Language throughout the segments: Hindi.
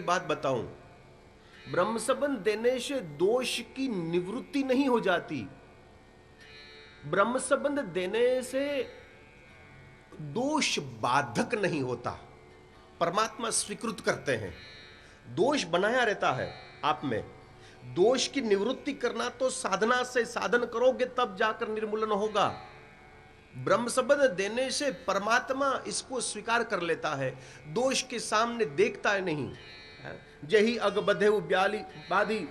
बात बताऊं, ब्रह्म संबंध देने से दोष की निवृत्ति नहीं हो जाती। ब्रह्म संबंध देने से दोष बाधक नहीं होता। परमात्मा स्वीकृत करते हैं, दोष बनाया रहता है आप में। दोष की निवृत्ति करना तो साधना से साधन करोगे तब जाकर निर्मूलन होगा। ब्रह्म संबंध देने से परमात्मा इसको स्वीकार कर लेता है, दोष के सामने देखता है नहीं। जही अग बधेउ ब्याली बादी,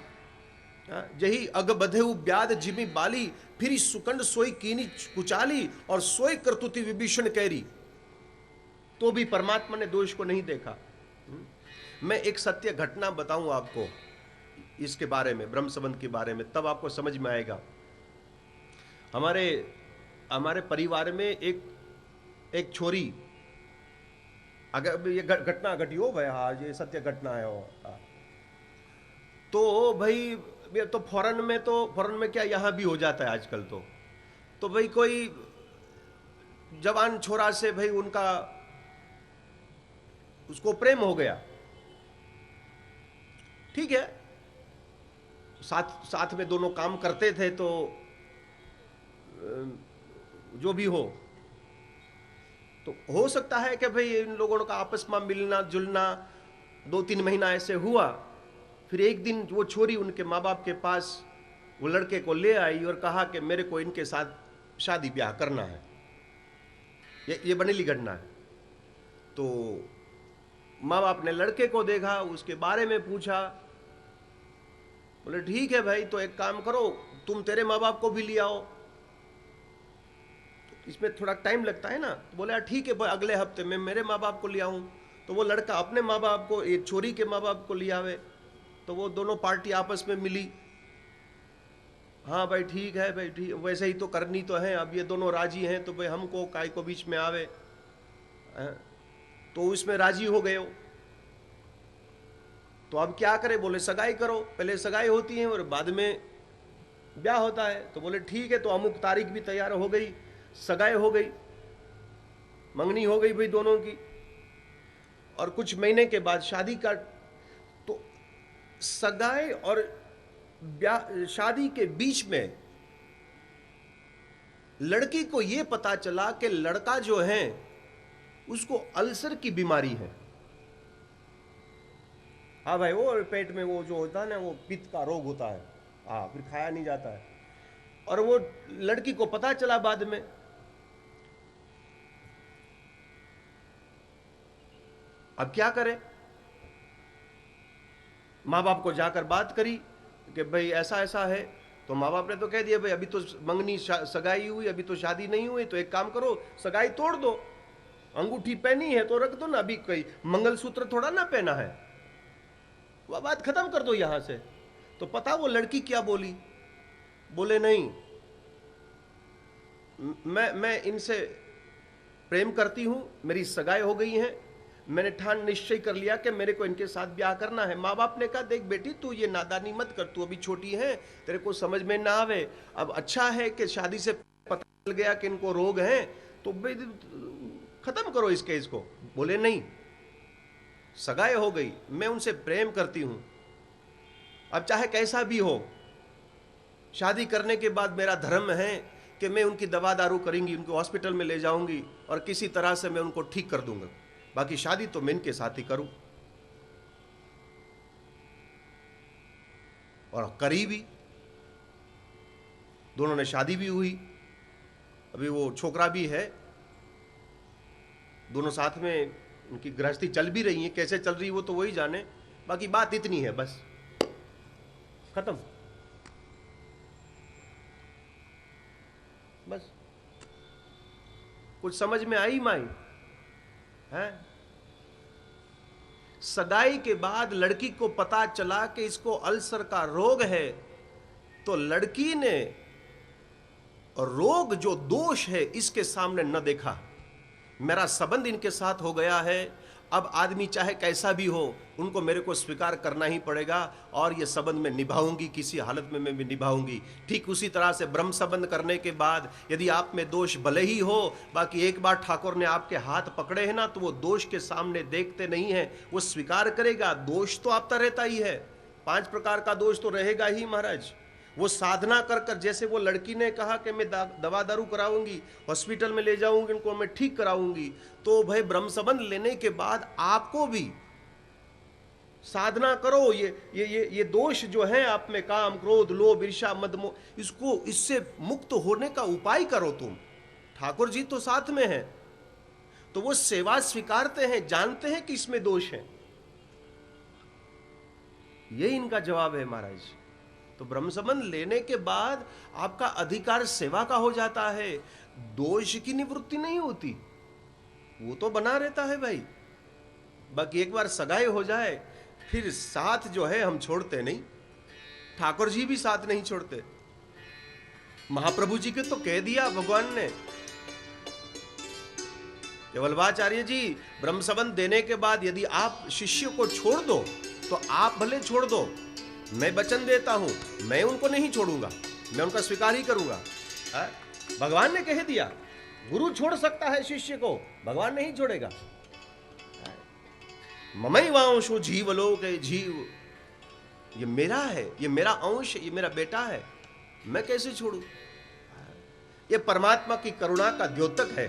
जही अग बधेउ ब्याद जिमी बाली, फिर सुकंड सोई कीनी कुचाली और सोई करतुति विभीषण कैरी। तो भी परमात्मा ने दोष को नहीं देखा। मैं एक सत्य घटना बताऊं आपको इसके बारे में, ब्रह्म संबंध के बारे में, तब आपको समझ में आएगा। हमारे परिवार में एक छोरी, अगर ये घटना घटी हो भाई, हाँ ये सत्य घटना है वो। तो भाई तो फॉरेन में क्या, यहाँ भी हो जाता है आजकल। तो भाई कोई जवान छोरा से भाई उसको प्रेम हो गया, ठीक है, साथ में दोनों काम करते थे, तो जो भी हो, तो हो सकता है कि भाई इन लोगों का आपस में मिलना जुलना 2-3 महीना ऐसे हुआ। फिर एक दिन वो छोरी उनके माँ बाप के पास वो लड़के को ले आई और कहा कि मेरे को इनके साथ शादी ब्याह करना है। ये बनेली घटना है। तो माँ बाप ने लड़के को देखा, उसके बारे में पूछा, बोले ठीक है भाई, तो एक काम करो, तुम तेरे माँ बाप को भी ले आओ। इसमें थोड़ा टाइम लगता है ना। तो बोले ठीक है भाई, अगले हफ्ते में मेरे माँ बाप को ले आऊं। तो वो लड़का अपने माँ बाप को, एक छोरी के माँ बाप को ले आवे। तो वो दोनों पार्टी आपस में मिली, हाँ भाई ठीक है भाई, ठीक, वैसे ही तो करनी तो है, अब ये दोनों राजी हैं तो भाई हमको काय को बीच में आवे। तो इसमें राजी हो गए हो। तो अब क्या करे, बोले सगाई करो। पहले सगाई होती है और बाद में ब्याह होता है। तो बोले ठीक है। तो अमुक तारीख भी तैयार हो गई, सगाई हो गई, मंगनी हो गई भाई दोनों की। और कुछ महीने के बाद शादी का। तो सगाई और शादी के बीच में लड़की को यह पता चला कि लड़का जो है उसको अल्सर की बीमारी है। हाँ भाई, वो पेट में वो जो होता है ना, वो पित्त का रोग होता है। हाँ, फिर खाया नहीं जाता है। और वो लड़की को पता चला बाद में। अब क्या करे, माँ बाप को जाकर बात करी कि भाई ऐसा ऐसा है। तो माँ बाप ने तो कह दिया भाई अभी तो मंगनी सगाई हुई, अभी तो शादी नहीं हुई, तो एक काम करो सगाई तोड़ दो, अंगूठी पहनी है तो रख दो ना, अभी कोई मंगलसूत्र थोड़ा ना पहना है, वह बात खत्म कर दो यहां से। तो पता वो लड़की क्या बोली, बोले नहीं, मैं इनसे प्रेम करती हूं, मेरी सगाई हो गई है, मैंने ठान निश्चय कर लिया कि मेरे को इनके साथ ब्याह करना है। माँ बाप ने कहा देख बेटी, तू ये नादानी मत कर, तू अभी छोटी है, तेरे को समझ में ना आवे। अब अच्छा है कि शादी से पता चल गया कि इनको रोग है, तो खत्म करो इस केस को। बोले नहीं, सगाई हो गई, मैं उनसे प्रेम करती हूं, अब चाहे कैसा भी हो, शादी करने के बाद मेरा धर्म है कि मैं उनकी दवा दारू करूंगी, उनको हॉस्पिटल में ले जाऊंगी और किसी तरह से मैं उनको ठीक कर दूंगा, बाकी शादी तो मैं इनके साथ ही करूं। और करी भी, दोनों ने शादी भी हुई, अभी वो छोकरा भी है, दोनों साथ में उनकी गृहस्थी चल भी रही है। कैसे चल रही है वो तो वही जाने, बाकी बात इतनी है, बस खत्म। बस कुछ समझ में आई माई है? सगाई के बाद लड़की को पता चला कि इसको अल्सर का रोग है, तो लड़की ने रोग जो दोष है इसके सामने न देखा। मेरा संबंध इनके साथ हो गया है, अब आदमी चाहे कैसा भी हो, उनको मेरे को स्वीकार करना ही पड़ेगा और ये संबंध में निभाऊंगी, किसी हालत में मैं भी निभाऊंगी। ठीक उसी तरह से ब्रह्म संबंध करने के बाद यदि आप में दोष भले ही हो, बाकी एक बार ठाकुर ने आपके हाथ पकड़े हैं ना, तो वो दोष के सामने देखते नहीं है, वो स्वीकार करेगा। दोष तो आपका रहता ही है, 5 प्रकार का दोष तो रहेगा ही महाराज। वो साधना कर कर, जैसे वो लड़की ने कहा कि मैं दवा दारू कराऊंगी, हॉस्पिटल में ले जाऊंगी, उनको मैं ठीक कराऊंगी, तो भाई ब्रह्म संबंध लेने के बाद आपको भी साधना करो। ये दोष जो है आप में, काम क्रोध लोभ ईर्ष्या मद मोह, इससे मुक्त होने का उपाय करो तुम। ठाकुर जी तो साथ में है, तो वो सेवा स्वीकारते हैं, जानते हैं कि इसमें दोष है। ये इनका जवाब है महाराज। तो ब्रह्म संबंध लेने के बाद आपका अधिकार सेवा का हो जाता है, दोष की निवृत्ति नहीं होती, वो तो बना रहता है भाई। बाकी एक बार सगाई हो जाए फिर साथ जो है हम छोड़ते नहीं, ठाकुर जी भी साथ नहीं छोड़ते। महाप्रभु जी के तो कह दिया भगवान ने, वल्लभाचार्य जी ब्रह्म संबंध देने के बाद यदि आप शिष्य को छोड़ दो तो आप भले छोड़ दो, मैं वचन देता हूं मैं उनको नहीं छोड़ूंगा, मैं उनका स्वीकार ही करूंगा। भगवान ने कह दिया, गुरु छोड़ सकता है शिष्य को, भगवान नहीं छोड़ेगा। ममैवांशो जीवलोक, जीव ये मेरा है, ये मेरा अंश, ये मेरा बेटा है, मैं कैसे छोड़ू। ये परमात्मा की करुणा का द्योतक है।